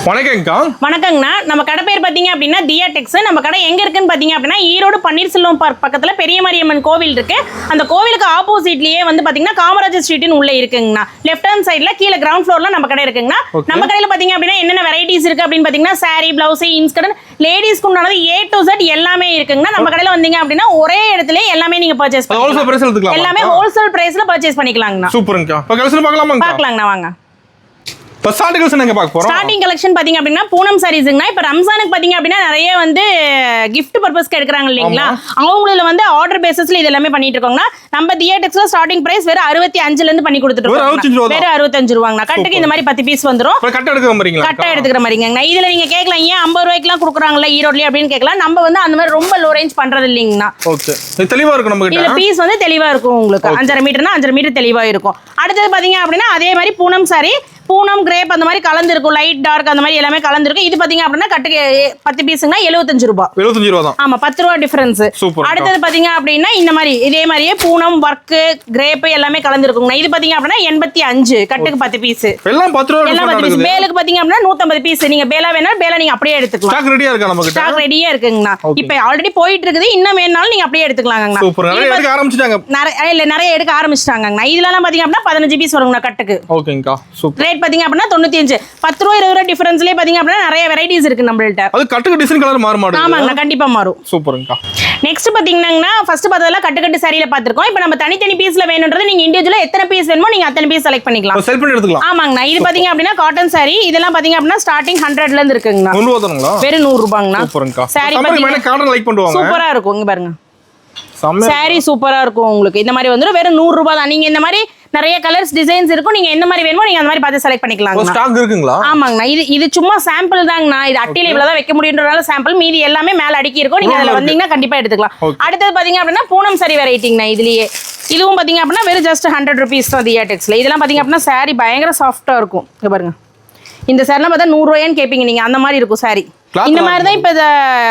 வணக்கங்கக்கா. வணக்கங்கண்ணா. நம்ம கடை பேர் பார்த்தீங்க அப்படின்னா தியா டெக்ஸ். நம்ம கடை எங்கே இருக்குன்னு பார்த்தீங்க அப்படின்னா ஈரோடு பன்னீர்செல்வம் பார்க் பக்கத்தில் பெரிய மாரியம்மன் கோவில் இருக்கு. அந்த கோவிலுக்கு ஆப்போசிட்லேயே வந்து பார்த்தீங்கன்னா காமராஜர் ஸ்ட்ரீட்னு உள்ள இருக்குங்கண்ணா. லெஃப்ட் ஹேண்ட் சைடில் கீழே கிரவுண்ட் ஃப்ளோரில் நம்ம கடை இருக்குங்கண்ணா. நம்ம கடையில் பார்த்தீங்க அப்படின்னா என்னென்ன வெரைட்டிஸ் இருக்கு அப்படின்னு பார்த்தீங்கன்னா சாரி, பிளவுஸ், இன்ஸ்கர்ட், லேடிஸ்க்கு உண்டானது A to Z எல்லாமே இருக்குங்கண்ணா. நம்ம கடையில் வந்தீங்க அப்படின்னா ஒரே இடத்துல எல்லாமே நீங்க பர்ச்சேஸ் பண்ணிக்கலாம். எல்லாமே ஹோல்சேல் பிரைஸ்ல பர்ச்சேஸ் பண்ணிக்கலாங்கண்ணா. சூப்பர்ங்கக்கா. இப்போ கலெக்ஷன் பார்க்கலாங்கண்ணா. வாங்க. ஸ்டார்டிங் கலெக்ஷன் பாத்தீங்க அப்படின்னா பூனம் சாரீஸ்ங்கண்ணா. இப்போ ரம்ஜானுக்கு பாத்தீங்க அப்படின்னா நிறைய வந்து கிஃப்ட் பர்பஸ்க்கு எடுக்கிறாங்க இல்லைங்களா, அவங்கள வந்து ஆர்டர் பேசிஸ்ல இது எல்லாமே பண்ணிட்டு இருக்கோங்கண்ணா. நம்ம தியா டெக்ஸ்ல ஸ்டார்டிங் பிரைஸ் வெறும் 65 இருந்து பண்ணி கொடுத்துட்டு இருக்கோம். வெறும் 65 ரூபாங்கண்ணா. கட்டுக்கு இந்த மாதிரி 10 பீஸ் வந்துரும். கட்டை எடுக்கிற மாதிரிங்கண்ணா. இதுல நீங்க கேட்கலாம் ஏன் 50 ரூபாய்க்குலாம் கொடுக்குறாங்களா ஈரோட்லயே அப்படின்னு கேட்கலாம். நம்ம வந்து அந்த மாதிரி ரொம்ப லோ ரேஞ்ச் பண்றது இல்லைங்கண்ணா. தெளிவா இருக்கும். நம்ம இந்த பீஸ் வந்து தெளிவா இருக்கும். உங்களுக்கு 5.5 மீட்டர்னா 5.5 மீட்டர் தெளிவா இருக்கும். அடுத்தது பாத்தீங்க அப்படின்னா அதே மாதிரி பூனம் சாரி, பூனம் கிரேப் அந்த மாதிரி கலந்து இருக்கும். லைட் டார்க் அந்த மாதிரி எல்லாமே கலந்து இருக்கும். இது பாத்தீங்க அப்படின்னா கட்டுக்கு 10 பீஸ்னா 75 ரூபாய். 75 ரூபாய் தான். ஆமா, 10 ரூபாய் டிஃபரன்ஸ். அடுத்தது பாத்தீங்க அப்படின்னா இந்த மாதிரி இதே மாதிரியே பூனம் வர்க் கிரேப் எல்லாமே கலந்து இருக்குங்க. இது பாத்தீங்க அப்படின்னா 85 கட்டுக்கு 10 பீஸ். எல்லாம் 10 ரூபாய். எல்லாம் 10 பீஸ். பேலுக்கு பாத்தீங்க அப்படின்னா 150 பீஸ். நீங்க பேலா வேணா பேலா நீங்க அப்படியே எடுத்துக்கலாம். ஸ்டாக் ரெடியா இருக்கா நமக்கு? ஸ்டாக் ரெடியா இருக்குங்கண்ணா. இப்போ ஆல்ரெடி போயிட்டு இருக்குது. இன்னும் வேணாலும் நீங்க அப்படியே எடுத்துக்கலாங்கண்ணா. சூப்பர். நிறைய எடுக்க ஆரம்பிச்சிட்டாங்க. நிறைய எடுக்க ஆரம்பிச்சிட்டாங்கண்ணா. இதெல்லாம் பாத்தீங்க அப்படின்னா 15 பீஸ் வருங்கண்ணா கட்டுக்கு. ஓகேங்கா. சூப்பர். ரேட் பாத்தீங்க அப்படின்னா 95. 10 ரூபாய் 20 ரூபாய் டிஃபரன்ஸ்லயே பாத்தீங்க அப்படின்னா நிறைய வெரைட்டிஸ் இருக்கு நம்மள்ட்ட. அது கட்டுக்கு டிசைன் கலர் மாறுமாடு. ஆமாங்க, கண்டிப்பா மாறும். சூப்பர்ங்கா. நெக்ஸ்ட் பாத்தீங்கன்னா ஃபர்ஸ்ட் பார்த்ததெல்லாம் கட்டு சாரியில பாத்துறோம். இப்போ நம்ம தனித்தனி பீஸ்ல வேணும்ன்றது நீங்க இண்டிவிஜுவலா எத்தனை பீஸ் வேணுமோ நீங்க அத்தனை பீஸ் செலக்ட் பண்ணிக்கலாம். செலக்ட் பண்ணி எடுத்துக்கலாம். ஆமாங்கண்ணா. இது பாத்தீங்க அப்படின்னா காட்டன் சாரி. இதெல்லாம் பாத்தீங்க அப்படின்னா ஸ்டார்டிங் 100ல இருந்து இருக்குங்கண்ணா. 100 ரூபாய்ங்களா? வெறும் 100 ரூபாய்ங்கண்ணா. சூப்பர்ங்கா. சாரி பாத்தீங்கன்னா காட்டன் லைக் பண்ணுவாங்க. சூப்பரா இருக்கும். இங்க பாருங்க, சாரி சூப்பரா இருக்கும். உங்களுக்கு இந்த மாதிரி வந்துரும். வெறும் 100 ரூபாய் தான். நீங்க இந்த மாதிரி நிறைய கலர்ஸ் டிசைன்ஸ் இருக்கும். நீங்க எந்த மாதிரி வேணுமோ நீங்க அந்த மாதிரி பார்த்து செலக்ட் பண்ணிக்கலாம். ஸ்டாக் இருக்குங்களா? ஆமாங்கண்ணா. இது சும்மா சாம்பிள் தாங்கண்ணா. இது அட்டில இவ்வளவு தான் வைக்க முடியும்ன்றதால சாம்பிள். மீதி எல்லாமே மேல அடுக்கி இருக்கும். நீங்க அதுல வந்தீங்கன்னா கண்டிப்பா எடுத்துக்கலாம். அடுத்தது பாத்தீங்க அப்படின்னா பூனம் சாரி வெரைட்டிங்கண்ணா. இதுலயே இதுவும் பாத்தீங்க அப்படின்னா வெறும் ஜஸ்ட் 100 rupees தான் தியா டெக்ஸ்ல. இதெல்லாம் பாத்தீங்க அப்படின்னா சாரி பயங்கர சாஃப்டா இருக்கும். இங்க பாருங்க, இந்த சாரிலாம் பார்த்தா 100 ரூபாய்ன்னு கேட்பீங்க நீங்க. அந்த மாதிரி இருக்கும் சாரி. இந்த மாதிரி தான் இப்போ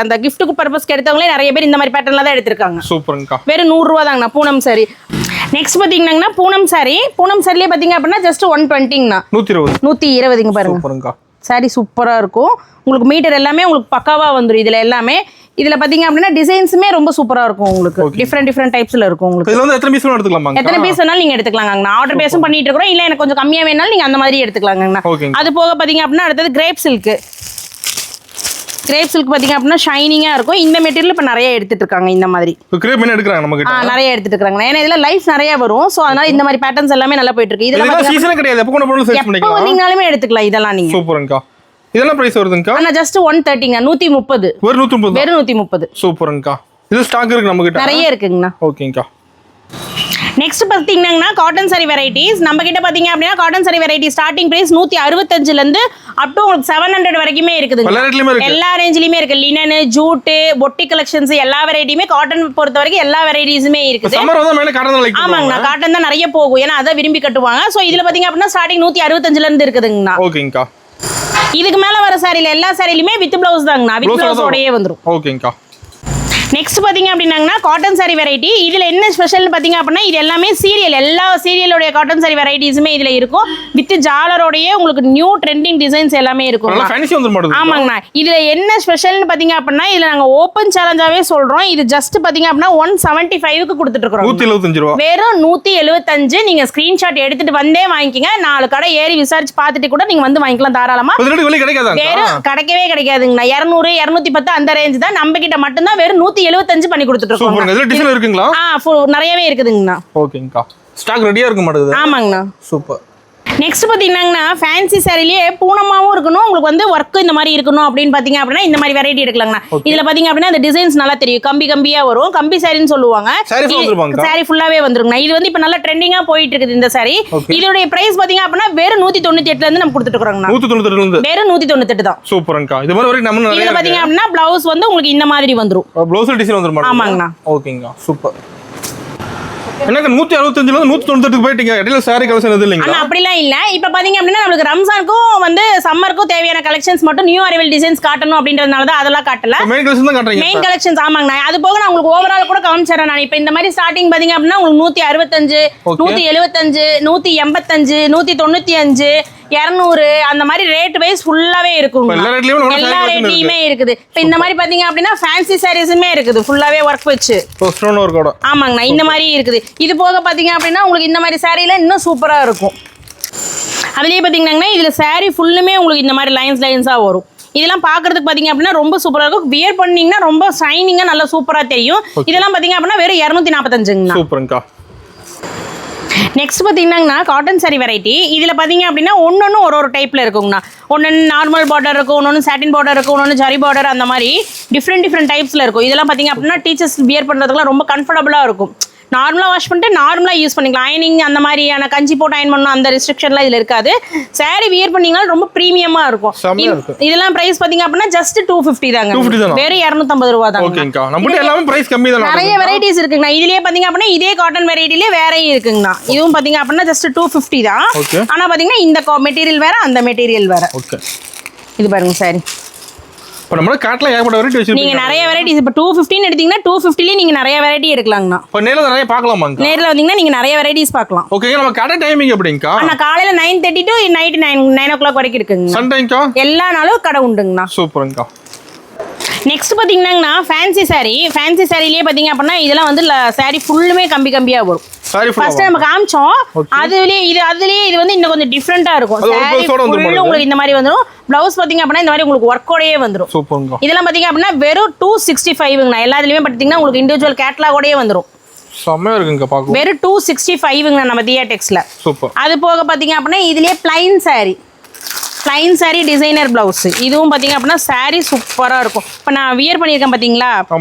அந்த கிஃப்ட் பர்பஸ்க்கு எடுத்தவங்களே நிறைய பேர் இந்த மாதிரி பேட்டர்ன்ல தான் எடுத்திருக்காங்க. சூப்பர்ங்கா. வெறும் 100 ரூபா தாங்கண்ணா பூனம் சாரி. நெக்ஸ்ட் பாத்தீங்கன்னா பூனம் சாரி. பூனம் சாரிலே பாத்தீங்க அப்படின்னா ஜஸ்ட் 120ங்கண்ணா. 120 பாருங்க. சூப்பர்ங்கா. சாரி சூப்பரா இருக்கும். உங்களுக்கு மீட்டர் எல்லாமே உங்களுக்கு பக்காவா வந்துரும். இதுல எல்லாமே இதுல பாத்தீங்க அப்படின்னா டிசைன்ஸுமே ரொம்ப சூப்பரா இருக்கும். உங்களுக்கு டிஃபரெண்ட் டைப்ஸ்ல இருக்கும். உங்களுக்கு இதுல வந்து எத்தனை பீஸ் வேணா எடுத்துக்கலாமா? எத்தனை பீஸ் வேணாலும் நீங்க எடுத்துக்கலாங்கண்ணா. ஆர்டர் பேஸும் பண்ணிட்டு இருக்கோம். இல்ல எனக்கு கொஞ்சம் கம்மியா வேணாலும் நீங்க அந்த மாதிரி எடுத்துக்கலாங்கண்ணா. அது போக பாத்தீங்க அப்படின்னா அடுத்தது கிரேப் சில்க். கிரேப் சில்க் பாத்தீங்க அப்படின்னா ஷைனிங்கா இருக்கும். இந்த மெட்டீரியல் இப்ப நிறைய எடுத்துட்டு இருக்காங்க. இந்த மாதிரி கிரேப் என்ன எடுக்கறாங்க நமக்கு? நிறைய எடுத்துட்டு இருக்காங்க. ஏன்னா இதுல லைஃப் நிறைய வரும். சோ அதனால இந்த மாதிரி பேட்டர்ன்ஸ் எல்லாமே நல்லா போயிட்டு இருக்கு. இதெல்லாம் சீசன் கிடையாது. எப்ப கொண்டு போறோம் சேல்ஸ் பண்ணிக்கலாம். எப்ப நீங்களுமே எடுத்துக்கலாம். இதெல்லாம் நீங்க. சூப்பர்ங்கா. இதெல்லாம் பிரைஸ் வருதுங்கா? அண்ணா ஜஸ்ட் 130ங்க. 130. வெறும் 130. வெறும் 130. சூப்பர்ங்கா. இது ஸ்டாக் இருக்கு நம்ம கிட்ட. நிறைய இருக்குங்கண்ணா. ஓகேங்கா. நெக்ஸ்ட் பாத்தீங்கன்னா காட்டன் சாரி வெரைட்டிஸ். நம்ம கிட்ட பாத்தீங்க அப்படின்னா cotton sari variety starting price 165ல இருந்து அப் டு 700 வரைக்குமே இருக்குது. எல்லா ரேஞ்சிலயுமே இருக்கு. லினன், ஜூட், பொட்டி கலெக்ஷன்ஸ் எல்லா வெரைட்டியுமே காட்டன் பொறுத்த வரைக்கும் எல்லா வெரைட்டிஸுமே இருக்குது. ஆமாங்கண்ணா. காட்டன் தான் நிறைய போகும். ஏன்னா அதை விரும்பி கட்டுவாங்க. சோ இதுல பாத்தீங்க அப்படின்னா ஸ்டார்டிங் 165ல இருந்து இருக்குதுங்கண்ணா. ஓகேங்கா. இதுக்கு மேல வர சாரில எல்லா சாரிலுமே வித் பிளவுஸ் தாங்கண்ணா. வித் பிளவுஸோடயே வந்துரும். ஓகேங்கா. நெக்ஸ்ட் பாத்தீங்க அப்படின்னா காட்டன் சாரி வெரைட்டி. இதுல என்ன ஸ்பெஷல் பாத்தீங்க அப்படின்னா இது எல்லாமே சீரியல். எல்லா சீரியலோட காட்டன் சாரி வெரைட்டிஸுமே இதுல இருக்கும். வித் ஜாலரோடயே உங்களுக்கு நியூ ட்ரெண்டிங் டிசைன்ஸ் எல்லாமே இருக்கும். ஆமாங்கண்ணா. இதுல என்ன ஸ்பெஷல்னு பாத்தீங்க அப்படின்னா இதுல நாங்க ஓப்பன் சேலஞ்சாவே சொல்றோம். இது ஜஸ்ட் பாத்தீங்க அப்படின்னா 175க்கு கொடுத்துட்டு இருக்கோம். 175 ரூபாய். வெறும் 175. நீங்க ஸ்கிரீன்ஷாட் எடுத்துட்டு வந்தே வாங்கிக்கங்க. 4 கடை ஏறி விசாரிச்சு பார்த்துட்டு கூட நீங்க வந்து வாங்கிக்கலாம் தாராளமா. வெறும் கிடைக்கவே கிடைக்காதுங்கண்ணா. 200 210 அந்த ரேஞ்ச் தான். நம்ம கிட்ட மட்டும்தான் வெறும் 175 பண்ணி கொடுத்துட்டு இருக்கோம். சூப்பர்ங்க. இதுல டிசைன் இருக்குங்களா? நிறையவே இருக்குதுங்கண்ணா. ஓகேங்கா. ஸ்டாக் ரெடியா இருக்க மாட்டேங்குது. ஆமாங்கண்ணா. சூப்பர். நெக்ஸ்ட் பாத்தீங்கன்னா ஃபேன்சி சாரிலேயே பூனமாவும் இருக்கணும். உங்களுக்கு வந்து ஒர்க் இந்த மாதிரி இருக்கணும் அப்படின்னு பாத்தீங்க அப்படின்னா இந்த மாதிரி வெரைட்டி எடுக்கலாங்கண்ணா. இதுல பாத்தீங்க அப்படின்னா அந்த டிசைன்ஸ் நல்லா தெரியும். கம்பியா வரும். கம்பி சாரின்னு சொல்லுவாங்க. சாரி ஃபுல்லாவே வந்துருங்கண்ணா. இது வந்து இப்ப நல்லா ட்ரெண்டிங்கா போயிட்டு இருக்குது இந்த சாரி. இதோட பிரைஸ் பாத்தீங்க அப்படின்னா வெறும் 198ல இருந்து நம்ம கொடுத்துட்டு இருக்கோங்கண்ணா. 198 வெறும் 198 தான். சூப்பர்ங்கா. இது மாதிரி வரைக்கும் நம்ம இதுல பாத்தீங்க அப்படின்னா பிளவுஸ் வந்து உங்களுக்கு இந்த மாதிரி வந்துரும். பிளவுஸ் டிசைன் வந்துரும். ஆமாங்கண்ணா. ஓகேங்கா. சூப்பர். எனக்கு 165ல இருந்து 198க்கு போயிட்டீங்க. இடையில சாரி கலெக்ஷன் எது இல்லைங்க? அண்ணா அப்படிலாம் இல்ல. இப்போ பாத்தீங்க அப்படின்னா நமக்கு ரம்ஜானுக்கும் வந்து சம்மருக்கும் தேவையான கலெக்ஷன்ஸ் மட்டும் நியூ அரைவல் டிசைன்ஸ் காட்டணும் அப்படின்றதுனால தான் அதெல்லாம் காட்டல. மெயின் கலெக்ஷன் தான் காட்றீங்க. மெயின் கலெக்ஷன்ஸ் ஆமாங்கண்ணா. அது போக நான் உங்களுக்கு ஓவரால் கூட காமிச்சறேன். நான் இப்போ இந்த மாதிரி ஸ்டார்டிங் பாத்தீங்க அப்படின்னா உங்களுக்கு 165, 175, 185, 185, 200 அந்த மாதிரி ரேட் வைஸ் ஃபுல்லாவே இருக்கும். எல்லா ரேட்லயும் எல்லா ரேட்லயுமே இருக்குது. இப்போ இந்த மாதிரி பாத்தீங்க அப்படின்னா ஃபேன்சி சாரீஸுமே இருக்குது ஃபுல்லாவே ஒர்க் வச்சு. ஸ்டோன் ஒர்க்கோட. ஆமாங்கண்ணா இந்த மாதிரி இருக்குது. இது போக பாத்தீங்க அப்படின்னா உங்களுக்கு இந்த மாதிரி சாரீல இன்னும் சூப்பரா இருக்கும். அதுலயே பாத்தீங்கன்னா இதுல சாரீ ஃபுல்லுமே உங்களுக்கு இந்த மாதிரி லைன்ஸா வரும். இதெல்லாம் பாக்குறதுக்கு பாத்தீங்க அப்படின்னா ரொம்ப சூப்பரா இருக்கும். வியர் பண்ணீங்கன்னா ரொம்ப ஷைனிங்கா நல்லா சூப்பரா தெரியும். இதெல்லாம் பாத்தீங்க அப்படின்னா வெறும் 245ங்கண்ணா. சூப்பர்ங்கா. நெக்ஸ்ட் பாத்தீங்கன்னா காட்டன் சாரி வெரைட்டி. இதுல பாத்தீங்க அப்படின்னா ஒன்னொன்னு ஒரு டைப்ல இருக்குங்கண்ணா. ஒன்னு நார்மல் பார்டர் இருக்கும், ஒன்னு சாட்டின் பார்டர் இருக்கும், ஒன்னு ஜரி பார்டர், அந்த மாதிரி டிஃப்ரெண்ட் டைப்ஸ்ல இருக்கும். இதெல்லாம் பாத்தீங்க அப்படின்னா டீச்சர்ஸ் வியர் பண்றதுக்குலாம் ரொம்ப கம்ஃபர்டபுளா இருக்கும். நார்மலாக வாஷ் பண்ணிட்டு நார்மலாக யூஸ் பண்ணிக்கலாம். அயனிங் அந்த மாதிரியான கஞ்சி போட்டு அயன் பண்ணணும் அந்த ரெஸ்ட்ரிக்ஷன்லாம் இதில் இருக்காது. சாரி வியர் பண்ணிங்கனாலும் ரொம்ப ப்ரீமியமாக இருக்கும். இதெல்லாம் ப்ரைஸ் பார்த்தீங்க அப்படின்னா ஜஸ்ட் 250 தாங்க. வெறும் 250 ரூபா தாங்க. நிறைய வெரைட்டிஸ் இருக்குங்கண்ணா. இதுலேயே பார்த்தீங்க அப்படின்னா இதே காட்டன் வெரைட்டிலே வேறையும் இருக்குங்கண்ணா. இதுவும் பார்த்தீங்க அப்படின்னா ஜஸ்ட் 250 தான். ஆனால் பார்த்தீங்கன்னா இந்த மெட்டீரியல் வேற அந்த மெட்டீரியல் வேற. இது பாருங்க சாரி. இப்போ நம்ம காட்ல ஏகப்பட்ட வெரைட்டி வச்சிருக்கீங்க. நீங்க நிறைய வெரைட்டிஸ் இப்போ 250 எடுத்தீங்கன்னா 250லே நீங்க நிறைய வெரைட்டி எடுக்கலாம்ண்ணா. இப்போ நேர்ல நிறைய பார்க்கலாமாங்க? நேர்ல வந்தீங்கன்னா நீங்க நிறைய வெரைட்டிஸ் பார்க்கலாம். ஓகேங்க. நம்ம கடை டைமிங் எப்படிங்கா? நான் காலையில 9:30 to நைட் 9 o'clock வரைக்கும் இருக்குங்க. சண்டேங்கா எல்லா நாளும் கடை உண்டுங்கண்ணா. சூப்பர்ங்கா. நெக்ஸ்ட் பாத்தீங்கன்னா ஃபேன்சி சாரிலேயே பாத்தீங்க அப்படின்னா இதெல்லாம் வந்து சாரி ஃபுல்லுமே கம்பியா வரும். ஃபர்ஸ்ட் நம்ம காமிச்சோம். அதுலயே இது வந்து இன்னும் கொஞ்சம் டிஃபரெண்டா இருக்கும். சாரி ஃபுல்லு உங்களுக்கு இந்த மாதிரி வந்துரும். ப்ளவுஸ் பாத்தீங்க அப்படின்னா இந்த மாதிரி உங்களுக்கு ஒர்க்கோடயே வந்துரும். சூப்பர்ங்க. இதெல்லாம் பாத்தீங்க அப்படின்னா வெறும் 265ங்கண்ணா. எல்லாத்துலயுமே பாத்தீங்கன்னா உங்களுக்கு இண்டிவிஜுவல் கேட்டலாகோடயே வந்துரும். செமையா இருக்குங்க பாக்க. வெறும் 265ங்கண்ணா நம்ம தியா டெக்ஸ்ல. சூப்பர். அது போக பாத்தீங்க அப்படின்னா இதுலயே பிளைன் சாரி டிசைனர் பிளவுஸ். இதுவும் பாத்தீங்க அப்படின்னா சாரி சூப்பரா இருக்கும். இப்போ நான் வியர் பண்ணியிருக்கேன் பாத்தீங்களா,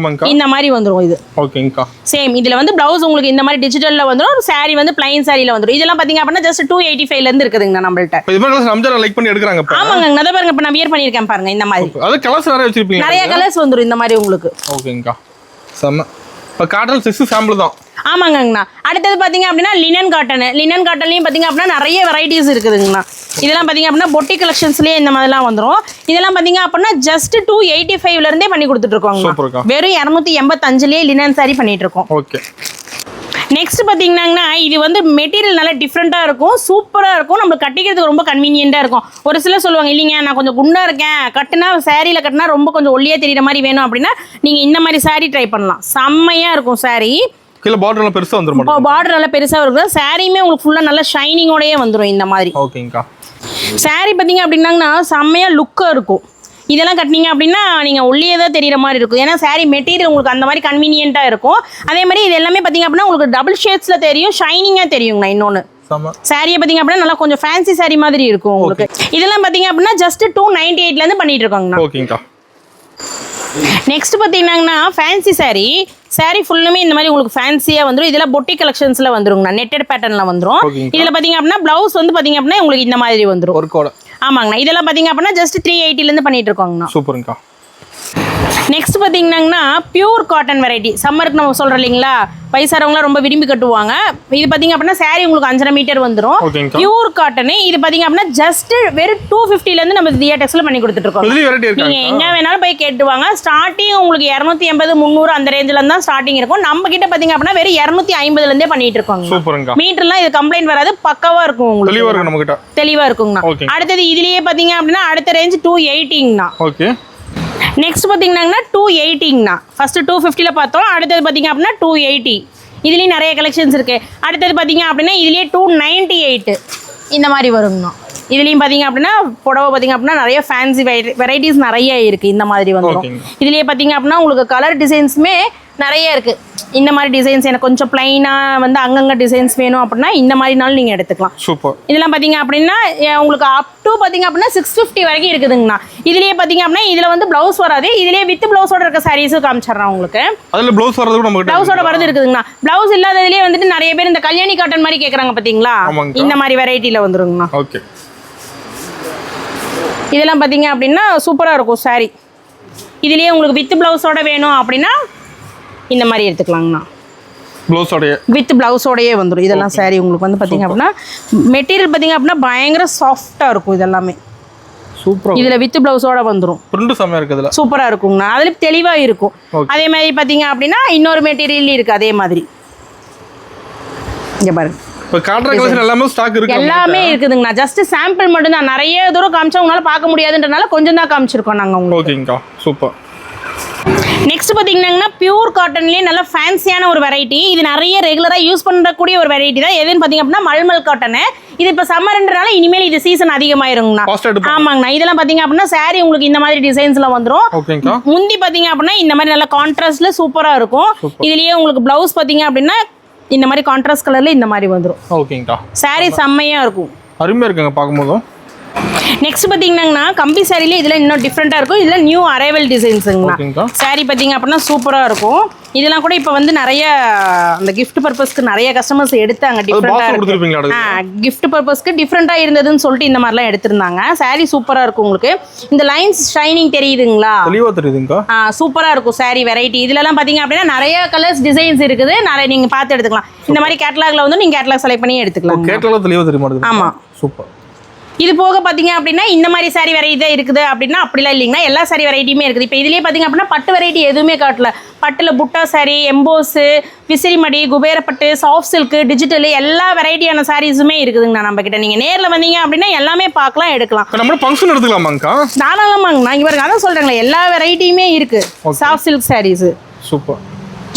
இந்த மாதிரி வந்துரும். இது ஓகேங்கா. சேம் இதுல வந்து பிளவுஸ் உங்களுக்கு இந்த மாதிரி டிஜிட்டல்ல வந்துரும். சாரி வந்து பிளைன் சாரில வந்துரும். இதெல்லாம் பாத்தீங்க அப்படின்னா ஜஸ்ட் 285ல இருந்து இருக்குதுங்க நம்மள்ட்ட. இது மாதிரி ரம்ஜான் லைக் பண்ணி எடுக்கறாங்க. ஆமாங்க. நத பாருங்க. இப்போ நான் வியர் பண்ணியிருக்கேன் பாருங்க இந்த மாதிரி. அது கலர்ஸ் நிறைய வச்சிருப்பீங்க. நிறைய கலர்ஸ் வந்துரும் இந்த மாதிரி உங்களுக்கு. ஓகேங்கா. செம. இப்போ காட்டன் 6 சாம்பிள் தான். ஆமாங்கண்ணா. அடுத்தது பாத்தீங்க அப்படின்னா லினன் காட்டன்லயும் பாத்தீங்க அப்படின்னா நிறைய வெரைட்டிஸ் இருக்குதுங்கண்ணா. இதெல்லாம் பாத்தீங்க அப்படின்னா பொட்டி கலெக்ஷன்ஸ்லயே இந்த மாதிரிலாம் வந்துரும். இதெல்லாம் பாத்தீங்க அப்படின்னா ஜஸ்ட் 285ல இருந்தே பண்ணி கொடுத்துட்டு இருக்கோங்க. வெறும் 285லயே லினன் சாரி பண்ணிட்டு இருக்கோம். ஓகே. நெக்ஸ்ட் பாத்தீங்கன்னா இது வந்து மெட்டீரியல் நல்லா டிஃப்ரெண்டா இருக்கும், சூப்பரா இருக்கும். நம்ம கட்டிக்கிறதுக்கு ரொம்ப கன்வீனியன்ட்டா இருக்கும். ஒரு சிலர் சொல்லுவாங்க இல்லைங்க நான் கொஞ்சம் குண்டா இருக்கேன், கட்டினா சாரியில கட்டினா ரொம்ப கொஞ்சம் ஒல்லியா தெரியுற மாதிரி வேணும் அப்படின்னா நீங்க இந்த மாதிரி சாரி ட்ரை பண்ணலாம். செம்மையா இருக்கும் சாரி. கீழ பார்டர் நல்லா பெருசா வந்துரும். பார்டர் நல்லா பெருசா இருக்கும். சாரியுமே உங்களுக்கு ஃபுல்லா நல்ல ஷைனிங்கோடயே வந்துரும் இந்த மாதிரி. ஓகேங்கா. சாரி பாத்தீங்க அப்படின்னா செம்மையா லுக்கா இருக்கும். இதெல்லாம் கட்டினீங்க அப்படின்னா நீங்க ஒல்லியே தான் தெரியுற மாதிரி இருக்கும். ஏன்னா சாரி மெட்டீரியல் உங்களுக்கு அந்த மாதிரி கன்வீனியன்ட்டா இருக்கும். அதே மாதிரி இது எல்லாமே பாத்தீங்க அப்படின்னா உங்களுக்கு டபுள் ஷேட்ஸ்ல தெரியும், ஷைனிங்கா தெரியுங்கண்ணா. இன்னொன்னு சாரியை பாத்தீங்க அப்படின்னா நல்லா கொஞ்சம் ஃபேன்சி சாரி மாதிரி இருக்கும் உங்களுக்கு. இதெல்லாம் பாத்தீங்க அப்படின்னா ஜஸ்ட் 298ல இருந்து பண்ணிட்டு இருக்காங்கண்ணா. ஓகேங்கா. நெக்ஸ்ட் பாத்தீங்கன்னா ஃபேன்சி சாரி ஃபுல்லுமே இந்த மாதிரி உங்களுக்கு ஃபேன்சியா வந்துரும். இதெல்லாம் பொட்டி கலெக்ஷன்ஸ்ல வந்துருங்கண்ணா. நெட்டட் பேட்டர்ன்ல வந்துரும். இதுல பாத்தீங்க அப்படின்னா பிளவுஸ் வந்து பாத்தீங்க அப்படின்னா உங்களுக்கு இந்த மாதிரி வந்துரும். ஒர்க்கோட. ஆமாங்கண்ணா. இதெல்லாம் பாத்தீங்க அப்படின்னா ஜஸ்ட் 380ல இருந்து பண்ணிட்டு இருக்கோங்கண்ணா. சூப்பர்ங்கா. நெக்ஸ்ட் பாத்தீங்கன்னா பியூர் காட்டன் வெரைட்டி. சம்மருக்கு நம்ம சொல்றோம் இல்லைங்களா, வயசாரவங்களாம் ரொம்ப விரும்பி கட்டுவாங்க. இது பாத்தீங்க அப்படின்னா சாரி உங்களுக்கு 5.5 மீட்டர் வந்துரும். Pure cotton. இது பாத்தீங்க அப்படின்னா ஜஸ்ட் வெறும் 250ல இருந்து நம்ம தியா டெக்ஸ்ல பண்ணி கொடுத்துட்டு இருக்கோம். நீங்க எங்க வேணாலும் போய் கேட்டுவாங்க. ஸ்டார்டிங் உங்களுக்கு 280 300 அந்த ரேஞ்சில தான் ஸ்டார்டிங் இருக்கும். நம்ம கிட்ட பாத்தீங்க அப்படின்னா வெறும் 250ல இருந்தே பண்ணிட்டு இருக்கோங்க. மீட்டர்லாம் இது கம்ப்ளைண்ட் வராது, பக்காவா இருக்கும் உங்களுக்கு. தெளிவா இருக்குங்கண்ணா. அடுத்தது இதுலயே பாத்தீங்க அப்படின்னா அடுத்த ரேஞ்ச் 280ங்கண்ணா. ஓகே. நெக்ஸ்ட் பாத்தீங்கன்னா 280ங்கண்ணா. ஃபர்ஸ்ட் 250ல பார்த்தோம். அடுத்தது பாத்தீங்க அப்படின்னா 280. இதுலயும் நிறைய கலெக்ஷன்ஸ் இருக்கு. அடுத்தது பாத்தீங்க அப்படின்னா இதுலயே 298 இந்த மாதிரி வருங்கண்ணா. இதுலயும் பாத்தீங்க அப்படின்னா புடவை பாத்தீங்க அப்படின்னா நிறைய ஃபேன்சி வெரைட்டிஸ் நிறைய இருக்கு. இந்த மாதிரி வந்துடும். இதுலயே பாத்தீங்க அப்படின்னா உங்களுக்கு கலர் டிசைன்ஸுமே நிறைய இருக்கு. இந்த மாதிரி டிசைன்ஸ் எனக்கு கொஞ்சம் பிளைனா வந்து அங்கங்க டிசைன்ஸ் வேணும் அப்படின்னா இந்த மாதிரினாலும் நீங்க எடுத்துக்கலாம். சூப்பர். இதெல்லாம் பாத்தீங்க அப்படின்னா உங்களுக்கு அப் டு பாத்தீங்க அப்படின்னா 650 வரைக்கும் இருக்குதுங்கண்ணா. இதுலயே பாத்தீங்க அப்படின்னா இதுல வந்து பிளவுஸ் வராது. இதுலயே வித் பிளவுஸோட இருக்க சாரீஸும் காமிச்சிடுறேன் உங்களுக்கு. அதுல பிளவுஸ் வரது கூட நமக்கு பிளவுஸோட வரது இருக்குதுங்கண்ணா. பிளவுஸ் இல்லாததுலயே வந்துட்டு நிறைய பேர் இந்த கல்யாணி காட்டன் மாதிரி கேக்குறாங்க பாத்தீங்களா, இந்த மாதிரி வெரைட்டில வந்துருங்கண்ணா. ஓகே. இதெல்லாம் பாத்தீங்க அப்படின்னா சூப்பரா இருக்கும் சாரி. இதுலயே உங்களுக்கு வித் பிளவுஸோட வேணும் அப்படின்னா இந்த மாதிரி எடுத்துக்கலாங்கண்ணா. வித் பிளவுஸோடயே வந்துடும். இதெல்லாம் சாரி உங்களுக்கு வந்து பாத்தீங்க அப்படின்னா மெட்டீரியல் பாத்தீங்க அப்படின்னா பயங்கர சாஃப்டா இருக்கும். இதெல்லாமே சூப்பரா இதுல வித் பிளவுஸோட வந்துடும். பிரிண்ட் செமையா இருக்கு. இதுல சூப்பரா இருக்குங்கண்ணா. அதுல தெளிவா இருக்கும். அதே மாதிரி பாத்தீங்க அப்படின்னா இன்னொரு மெட்டீரியல் இருக்கு அதே மாதிரி. இங்க பாருங்க. இப்போ காட்டுற கலெக்ஷன் எல்லாமே ஸ்டாக் இருக்கு. எல்லாமே இருக்குதுங்கண்ணா. ஜஸ்ட் சாம்பிள் மட்டும் தான். நிறைய தூரம் காமிச்சா உங்களால பார்க்க முடியாதுன்றனால கொஞ்சம் தான் காமிச்சிருக்கோம் நாங்கள் உங்களுக்கு. ஓகேங்கக்கா, சூப்பர். நெக்ஸ்ட் பார்த்தீங்கன்னா பியூர் காட்டன்லேயே நல்ல ஃபேன்சியான ஒரு வெரைட்டி. இது நிறைய ரெகுலராக யூஸ் பண்ணக்கூடிய ஒரு வெரைட்டி தான். எதுன்னு பார்த்தீங்க அப்படின்னா மல்மல் காட்டனு. இது இப்போ சம்மர்ன்றனால இனிமேல் இது சீசன் அதிகமாயிருங்கண்ணா. ஆமாங்கண்ணா. இதெல்லாம் பார்த்தீங்க அப்படின்னா சாரி உங்களுக்கு இந்த மாதிரி டிசைன்ஸ்ல வந்துடும். முந்தி பார்த்தீங்க அப்படின்னா இந்த மாதிரி நல்ல கான்ட்ராஸ்ட்ல சூப்பராக இருக்கும். இதுலயே உங்களுக்கு பிளவுஸ் பார்த்தீங்க அப்படின்னா இந்த மாதிரி கான்ட்ராஸ்ட் கலர்ல இந்த மாதிரி வந்துடும். ஓகேங்கக்கா. சாரி செம்மையா இருக்கும். அருமையா இருக்குங்க பார்க்கும்போது. நெக்ஸ்ட் பார்த்தீங்கன்னா கம்பி சாரிலே இதில் இன்னும் டிஃப்ரெண்ட்டாக இருக்கும். இதில் நியூ அரைவல் டிசைன்ஸுங்கண்ணா. சாரி பார்த்தீங்க அப்படின்னா சூப்பராக இருக்கும். இதெல்லாம் கூட இப்போ வந்து நிறைய அந்த கிஃப்ட் பர்பஸ்க்கு நிறைய கஸ்டமர்ஸ் எடுத்தாங்க. டிஃப்ரெண்ட்டாக கிஃப்ட் பர்பஸ்க்கு டிஃப்ரெண்ட்டாக இருந்ததுன்னு சொல்லிட்டு இந்த மாதிரிலாம் எடுத்திருந்தாங்க. சாரி சூப்பராக இருக்கும் உங்களுக்கு. இந்த லைன்ஸ் ஷைனிங் தெரியுதுங்களா? சூப்பராக இருக்கும் சாரி வெரைட்டி. இதுலலாம் பார்த்தீங்க அப்படின்னா நிறைய கலர்ஸ் டிசைன்ஸ் இருக்குது. நிறைய நீங்கள் பார்த்து எடுத்துக்கலாம். இந்த மாதிரி கேட்டலாக்ல வந்து நீங்கள் கேட்டலாக் செலக்ட் பண்ணி எடுத்துக்கலாம். கேட்டலாக் தெளிவாக தெரியுமா? ஆமாம், சூப்பர். இது போக பார்த்தீங்க அப்படின்னா இந்த மாதிரி சாரி வெரைட்டி தான் இருக்குது அப்படின்னா அப்படிலாம் இல்லைங்கன்னா எல்லா சாரி வெரைட்டியுமே இருக்குது. இப்போ இதுலேயே பார்த்தீங்க அப்படின்னா பட்டு வெரைட்டி எதுவுமே காட்டல. பட்டில் புட்டா sorry, emboss, விசிறிமடி, குபேரப்பட்டு, soft silk, digital எல்லா வெரைட்டியான சாரீஸுமே இருக்குதுங்கண்ணா நம்ம கிட்ட. நீங்கள் நேரில் வந்தீங்க அப்படின்னா எல்லாமே பார்க்கலாம், எடுக்கலாம். நம்ம ஃபங்க்ஷன் எடுத்துக்கலாமாங்கக்கா? தாராளமாங்கண்ணா. இங்கே பாருங்க, அதான் சொல்கிறாங்களே எல்லா வெரைட்டியுமே இருக்குது. Soft silk saris super.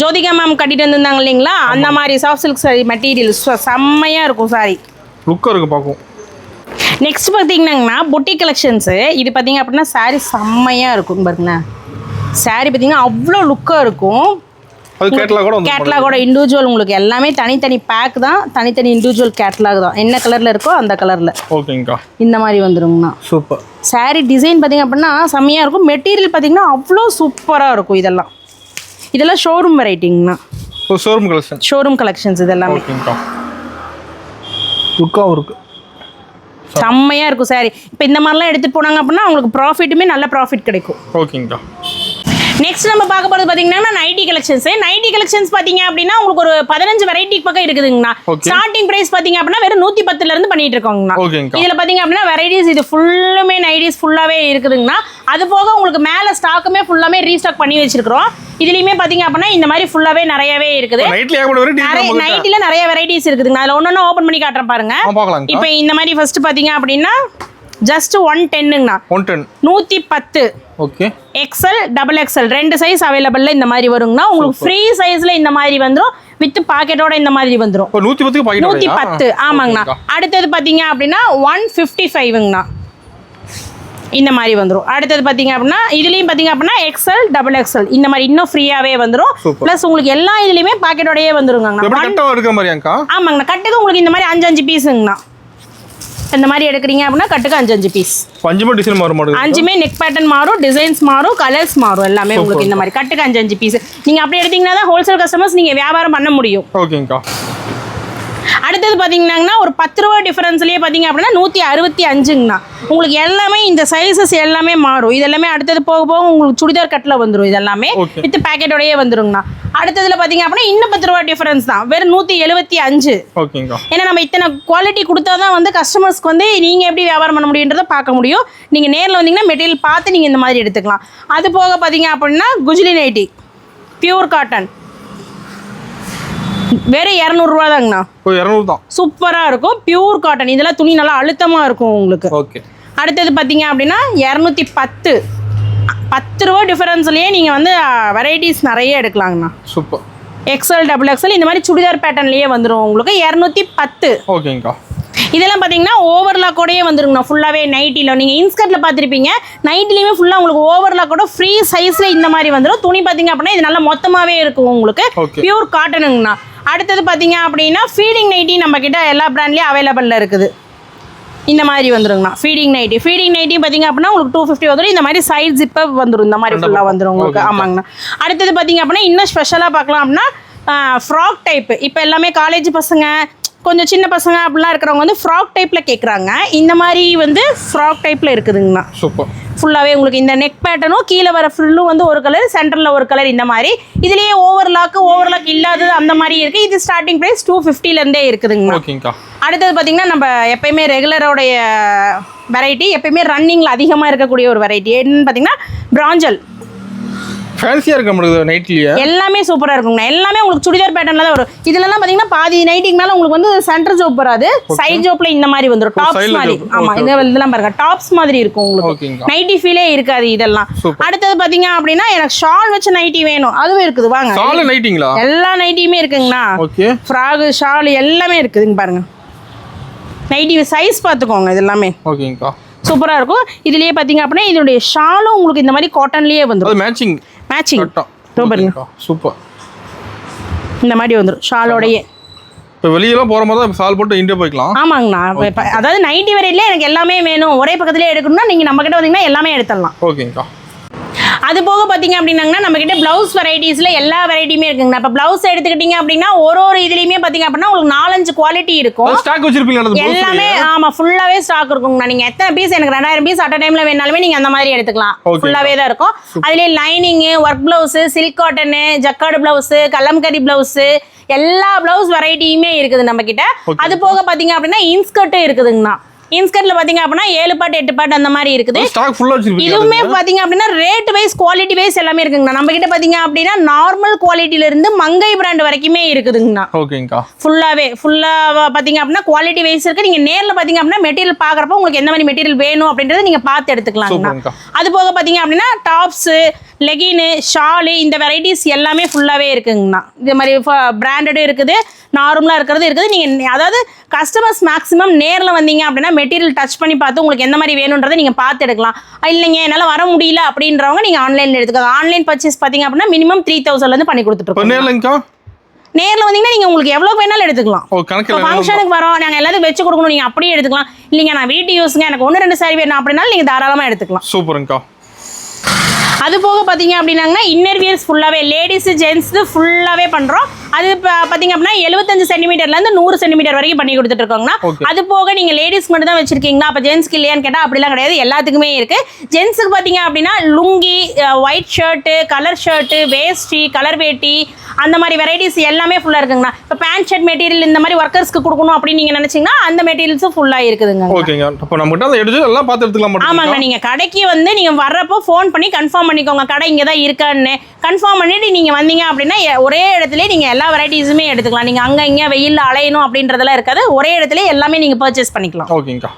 Jyothika ma'am கட்டிட்டு வந்திருந்தாங்க இல்லைங்களா, அந்த மாதிரி சாஃப்ட் சில்க் சாரி மெட்டீரியல் செம்மையாக இருக்கும். சாரி லுக்காக இருக்கும் பார்க்கும். நெக்ஸ்ட் பார்த்தீங்கன்னா புட்டிக் கலெக்ஷன்ஸு. இது பார்த்தீங்க அப்படின்னா சாரீ செம்மையாக இருக்கும் பாருங்கண்ணா. சாரீ பார்த்தீங்கன்னா அவ்வளோ லுக்காக இருக்கும். கேட்லாகோட இண்டிவிஜுவல் உங்களுக்கு எல்லாமே தனித்தனி பேக் தான். தனித்தனி இண்டிவிஜுவல் கேட்லாக் தான். என்ன கலரில் இருக்கோ அந்த கலரில் ஓகேங்கக்கா இந்த மாதிரி வந்துருங்கண்ணா. சூப்பர். சாரீ டிசைன் பார்த்தீங்க அப்படின்னா செம்மையாக இருக்கும். மெட்டீரியல் பார்த்தீங்கன்னா அவ்வளோ சூப்பராக இருக்கும். இதெல்லாம் ஷோரூம் வெரைட்டிங்கண்ணா. ஷோரூம் கலெக்ஷன்ஸ் இதெல்லாமே லுக்காகவும் இருக்குது. செம்மையாக இருக்கும் சாரி. இப்போ இந்த மாதிரிலாம் எடுத்துகிட்டு போனாங்க அப்படின்னா அவங்களுக்கு ப்ராஃபிட்டுமே நல்ல ப்ராஃபிட் கிடைக்கும். ஓகேங்கக்கா. நெக்ஸ்ட் நம்ம பார்க்க போகிறது பார்த்தீங்கன்னா நைட்டி கலெக்ஷன்ஸ். நைட்டி கலெக்ஷன்ஸ் பார்த்தீங்க அப்படின்னா உங்களுக்கு ஒரு 15 வெரைட்டி பக்கம் இருக்குதுங்கண்ணா. ஸ்டார்டிங் பிரைஸ் பார்த்தீங்க அப்படின்னா வெறும் 110 பண்ணிட்டு இருக்கோங்கண்ணா. இதில் பார்த்தீங்க அப்படின்னா வெரைட்டிஸ் இது ஃபுல்லுமே நைட்டிஸ் ஃபுல்லாகவே இருக்குதுங்கண்ணா. அது போக உங்களுக்கு மேலே ஸ்டாக்குமே ஃபுல்லாமே ரீஸ்டாக் பண்ணி வச்சிருக்கிறோம். இதுலேயுமே பார்த்தீங்க அப்படின்னா இந்த மாதிரி ஃபுல்லாகவே நிறையவே இருக்குது. நைட்டில் நிறைய வெரைட்டிஸ் இருக்குதுங்கண்ணா. அதில் ஒன்று ஓப்பன் பண்ணி காட்டுறேன் பாருங்க. இப்போ இந்த மாதிரி ஃபர்ஸ்ட் பார்த்தீங்க அப்படின்னா ஜஸ்ட் 110ங்கண்ணா. 110. ஓகே. எக்ஸ்எல், டபுள் எக்ஸ்எல் ரெண்டு சைஸ் அவைலபிள்ல இந்த மாதிரி வருங்கண்ணா. உங்களுக்கு ஃப்ரீ சைஸ்ல இந்த மாதிரி வந்துடும். வித் பாக்கெட்டோட இந்த மாதிரி வந்துடும். 110 ஆமாங்கண்ணா. அடுத்தது பார்த்தீங்க அப்படின்னா 155ங்கண்ணா. இந்த மாதிரி வந்துடும். அடுத்தது பார்த்தீங்க அப்படின்னா இதுலேயும் பார்த்தீங்க அப்படின்னா எக்ஸ்எல், டபுள் எக்ஸ்எல் இந்த மாதிரி இன்னும் ஃப்ரீயாகவே வந்துடும். ப்ளஸ் உங்களுக்கு எல்லா இதுலேயுமே பாக்கெட்டோடயே வந்துருங்கண்ணா. ஆமாங்கண்ணா. கட்டுக்கு உங்களுக்கு இந்த மாதிரி 5 பீஸுங்கண்ணா. இந்த மாதிரி எடுக்கிறீங்க அப்படின்னா கட்டுக்கு 5 பீஸ். 5மே நெக் பேட்டர்ன் மாறும், டிசைன்ஸ் மாறும், கலர்ஸ் மாறும். எல்லாமே உங்களுக்கு இந்த மாதிரி கட்டுக்கு 5 பீஸ். நீங்கள் அப்படி எடுத்தீங்கன்னா தான் ஹோல்சேல் கஸ்டமர்ஸ் நீங்கள் வியாபாரம் பண்ண முடியும். ஓகேங்கக்கா. அடுத்தது பார்த்தீங்கன்னா ஒரு 10 ரூபா டிஃபரன்ஸ்லேயே பார்த்தீங்க அப்படின்னா 165ங்கண்ணா. உங்களுக்கு எல்லாமே இந்த சைஸஸ் எல்லாமே மாறும். இது எல்லாமே அடுத்தது போக போக உங்களுக்கு சுடிதார் கட்டில் வந்துடும். இது எல்லாமே வித் பேக்கெட்டோடயே வந்துருங்கண்ணா. அடுத்ததுல பார்த்தீங்க அப்படின்னா இன்னும் 10 ரூபா டிஃபரன்ஸ் தான். வெறும் 175. ஏன்னா நம்ம இத்தனை குவாலிட்டி கொடுத்தா தான் வந்து கஸ்டமர்ஸ்க்கு வந்து நீங்கள் எப்படி வியாபாரம் பண்ண முடியுன்றதை பார்க்க முடியும். நீங்கள் நேரில் வந்தீங்கன்னா மெட்டீரியல் பார்த்து நீங்கள் இந்த மாதிரி எடுத்துக்கலாம். அது போக பார்த்தீங்க அப்படின்னா குஜ்லி நைட்டி பியூர் காட்டன் வெறும் 200 ரூபா தாங்கண்ணா. 200 தான். சூப்பராக இருக்கும். Pure cotton. இதெல்லாம் துணி நல்லா அழுத்தமாக இருக்கும் உங்களுக்கு. அடுத்தது பார்த்தீங்க அப்படின்னா 210. 10 ரூபா டிஃபரன்ஸ்லேயே நீங்கள் வந்து வெரைட்டிஸ் நிறைய எடுக்கலாங்கண்ணா. சூப்பர். எக்ஸ்எல், டபுள் எக்ஸ்எல் இந்த மாதிரி சுடிதார் பேட்டர்ன்லேயே வந்துடும் உங்களுக்கு 210. ஓகேங்கக்கா. இதெல்லாம் பார்த்தீங்கன்னா ஓவர்லாக்கோடையே வந்துருங்கண்ணா. ஃபுல்லாகவே நைட்டியில் நீங்கள் இன்ஸ்கர்ட்டில் பார்த்துருப்பீங்க. நைட்லேயுமே ஃபுல்லாக உங்களுக்கு ஓவர்லாக்கோட ஃப்ரீ சைஸில் இந்த மாதிரி வந்துடும். துணி பார்த்தீங்க அப்படின்னா இது நல்லா மொத்தமாகவே இருக்கும் உங்களுக்கு. பியூர் காட்டனுங்கண்ணா. அடுத்தது பார்த்தீங்க அப்படின்னா ஃபீடிங் நைட்டி நம்ம கிட்ட எல்லா பிராண்ட்லேயும் அவைலபிளில் இருக்குது. இந்த மாதிரி வந்துருங்கண்ணா ஃபீடிங் நைட்டி பார்த்தீங்க அப்படின்னா உங்களுக்கு 250 வந்துடும். இந்த மாதிரி சைட் ஜிப்பப் வந்துடும். இந்த மாதிரி ஃபுல்லாக வந்துடும் உங்களுக்கு. ஆமாங்கண்ணா. அடுத்தது பார்த்தீங்க அப்படின்னா இன்னும் ஸ்பெஷலாக பார்க்கலாம் அப்படின்னா ஃப்ராக் டைப்பு. இப்போ எல்லாமே காலேஜ் பசங்க கொஞ்சம் சின்ன பசங்க அப்படிலாம் இருக்கிறவங்க வந்து ஃப்ராக் டைப்பில் கேட்குறாங்க. இந்த மாதிரி வந்து ஃப்ராக் டைப்பில் இருக்குதுங்கண்ணா. சூப்பர். ஃபுல்லாகவே உங்களுக்கு இந்த நெக் பேட்டர்னும் கீழே வர ஃப்ரில்லும் வந்து ஒரு கலர், சென்டரில் ஒரு கலர் இந்த மாதிரி. இதுலேயே ஓவர்லாக் இல்லாதது அந்த மாதிரி இருக்குது. இது ஸ்டார்டிங் ப்ரைஸ் 250லேருந்தே இருக்குதுங்கண்ணா. அடுத்தது பார்த்தீங்கன்னா நம்ம எப்பயுமே ரெகுலரோடைய வெரைட்டி எப்பயுமே ரன்னிங்கில் அதிகமாக இருக்கக்கூடிய ஒரு வெரைட்டி என்னன்னு பார்த்தீங்கன்னா பிராஞ்சல் ஃபேன்சியா இருக்கு நம்மளுக்கு நைட்லயே. எல்லாமே சூப்பரா இருக்குங்க. எல்லாமே உங்களுக்கு சுடிதார் பேட்டர்ன்ல தான் வரும். இதுலலாம் பாத்தீங்கன்னா பாதி நைட்டிக்கு மேல உங்களுக்கு வந்து சென்டர் ஜோப் வராது, சைடு ஜோப்ல இந்த மாதிரி வந்துரும், டாப்ஸ் மாதிரி. ஆமா, இதெல்லாம் பாருங்க டாப்ஸ் மாதிரி இருக்கும் உங்களுக்கு, நைட்டி ஃபீலே இருக்காது இதெல்லாம். அடுத்தது பாத்தீங்க அப்படின்னா எனக்கு ஷால் வச்ச நைட்டி வேணும், அதுவும் இருக்குது. வாங்க, ஷால் நைட்டிங்களா? எல்லா நைட்டியுமே இருக்குங்கண்ணா. ஓகே, ஃப்ராக் ஷால் எல்லாமே இருக்குதுங்க பாருங்க. நைட்டி சைஸ் பாத்துக்கோங்க, இது எல்லாமே ஓகேங்கா, சூப்பரா இருக்கும். இதுலயே பாத்தீங்க அப்படின்னா இதனுடைய ஷாலும் உங்களுக்கு இந்த மாதிரி காட்டன்லயே வந்துரும், மேட்சிங் பாருங்க, சூப்பர். இந்த மாதிரி வந்துரும் ஷாலோடயே. இப்போ வெளியெல்லாம் போகிற மாதிரி தான் ஷால் போட்டு இந்தியா போய்க்கலாம். ஆமாங்கண்ணா. அதாவது நைட்டி வெரைட்டிலே எனக்கு எல்லாமே வேணும், ஒரே பக்கத்துலேயே எடுக்கணும்னா நீங்கள் நம்ம கிட்ட வந்தீங்கன்னா எல்லாமே எடுத்துடலாம். ஓகேங்கக்கா. அது போக பார்த்தீங்க அப்படின்னாங்கன்னா நம்ம கிட்ட பிளவுஸ் வெரைட்டிஸில் எல்லா வெரைட்டியுமே இருக்குங்கண்ணா. இப்போ பிளவுஸ் எடுத்துக்கிட்டீங்க அப்படின்னா ஒரு இதுலேயுமே பார்த்தீங்க அப்படின்னா உங்களுக்கு 4-5 குவாலிட்டி இருக்கும். ஸ்டாக் வச்சிருப்பீங்க எல்லாமே? ஆமாம், ஃபுல்லாகவே ஸ்டாக் இருக்குங்கண்ணா. நீங்கள் எத்தனை பீஸ், எனக்கு 2000 பீஸ் அட் டைமில் வேணாலுமே நீங்கள் அந்த மாதிரி எடுத்துக்கலாம். ஃபுல்லாகவே தான் இருக்கும். அதுலேயே lining, work blouse, silk cotton, jacquard blouse, kalamkari blouse, எல்லா பிளவுஸ் வெரைட்டியுமே இருக்குது நம்ம கிட்ட. அது போக பார்த்தீங்க அப்படின்னா இன்ஸ்கர்ட்டும் இருக்குதுங்கண்ணா. இன்ஸ்கர்ட்ல பாத்தீங்க அப்படின்னா 7 பாட் 8 பாட் அந்த மாதிரி இருக்குது. ஸ்டாக் ஃபுல்லா வச்சிருக்கீங்க. இதுவுமே பாத்தீங்க அப்படின்னா ரேட் வைஸ் குவாலிட்டி வைஸ் எல்லாமே இருக்குங்க. நம்ம கிட்ட பாத்தீங்க அப்படின்னா நார்மல் குவாலிட்டில இருந்து மங்கை பிராண்ட் வரைக்குமே இருக்குதுங்கண்ணா. ஓகேங்கா. ஃபுல்லா பாத்தீங்க அப்படின்னா குவாலிட்டி வைஸ் இருக்கு. நீங்க நேர்ல பாத்தீங்க அப்படின்னா மெட்டீரியல் பாக்குறப்ப உங்களுக்கு எந்த மாதிரி மெட்டீரியல் வேணும் அப்படின்றத நீங்க பார்த்து எடுத்துக்கலாம். அது போக பாத்தீங்க அப்படின்னா டாப்ஸ், லெகின், ஷாலு, இந்த வெரைட்டிஸ் எல்லாமே ஃபுல்லாவே இருக்குங்கண்ணா. இது மாதிரி பிராண்டடும் இருக்குது, நார்மலா இருக்கிறது இருக்குது. நீங்க அதாவது கஸ்டமர்ஸ் மேக்ஸிமம் நேரில் வந்தீங்க அப்படின்னா மெட்டீரியல் டச் பண்ணி பார்த்து உங்களுக்கு எந்த மாதிரி வேணுன்றதை நீங்கள் பார்த்து எடுக்கலாம். இல்லைங்க என்னால் வர முடியல அப்படின்றவங்க நீங்கள் ஆன்லைனில் எடுத்துக்கலாம். ஆன்லைன் பர்ச்சேஸ் பார்த்தீங்க அப்படின்னா மினிமம் 3000 பண்ணி கொடுத்துட்ருக்கோம். நேரில் வந்தீங்கன்னா நீங்கள் உங்களுக்கு எவ்வளோ வேணாலும் எடுத்துக்கலாம். ஃபங்க்ஷனுக்கு வரோம், நாங்கள் எல்லாத்துக்கும் வச்சு கொடுக்கணும், நீங்கள் அப்படியே எடுத்துக்கலாம். இல்லைங்க நான் வீட்டு யூஸுங்க, எனக்கு 1-2 சாரி வேணும் அப்படின்னாலும் நீங்கள் தாராளமாக எடுத்துக்கலாம். சூப்பருங்கக்கா. அது போக பார்த்தீங்க அப்படின்னாங்கன்னா இன்னர் வியர்ஸ் ஃபுல்லாகவே லேடிஸு ஜென்ஸு ஃபுல்லாகவே பண்ணுறோம். அது பார்த்தீங்க அப்படின்னா 75 சென்டிமீட்டர்லேருந்து 100 சென்டிமீட்டர் வரைக்கும் பண்ணி கொடுத்துட்ருக்கோங்கண்ணா. அது போக நீங்கள் லேடிஸ் மட்டும் தான் வச்சிருக்கீங்களா, அப்போ ஜென்ஸ்க்கு இல்லையான்னு கேட்டால் அப்படிலாம் கிடையாது, எல்லாத்துக்குமே இருக்குது. ஜென்ஸுக்கு பார்த்தீங்க அப்படின்னா lungi, white shirt, colour shirt, veshti, colour vetti, அந்த மாதிரி வெரைட்டிஸ் எல்லாமே ஃபுல்லாக இருக்குங்கண்ணா. இப்போ பேண்ட் ஷர்ட் மெட்டீரியல் இந்த மாதிரி ஒர்க்கர்ஸ்க்கு கொடுக்கணும் அப்படின்னு நீங்கள் நினச்சிங்கன்னா அந்த மெட்டீரியல்ஸும் ஃபுல்லாக இருக்குதுங்க. ஓகேங்க. அப்போ நம்மகிட்ட அதை எடுத்து எல்லாம் பார்த்து எடுத்துக்கலாம். ஆமாங்க, நீங்கள் கடைக்கு வந்து நீங்கள் வர்றப்போ ஃபோன் பண்ணி கன்ஃபார்ம் பண்ணிக்கோங்க, கடை இங்கே தான் இருக்கான்னு கன்ஃபார்ம் பண்ணிட்டு நீங்கள் வந்தீங்க அப்படின்னா ஒரே இடத்துல நீங்கள் எல்லா வெரைட்டிஸுமே எடுத்துக்கலாம். நீங்கள் அங்கே இங்கே வெயிலில் அலையணும் அப்படின்றதெல்லாம் இருக்காது, ஒரே இடத்துல எல்லாமே நீங்கள் பர்ச்சேஸ் பண்ணிக்கலாம். ஓகேங்கக்கா.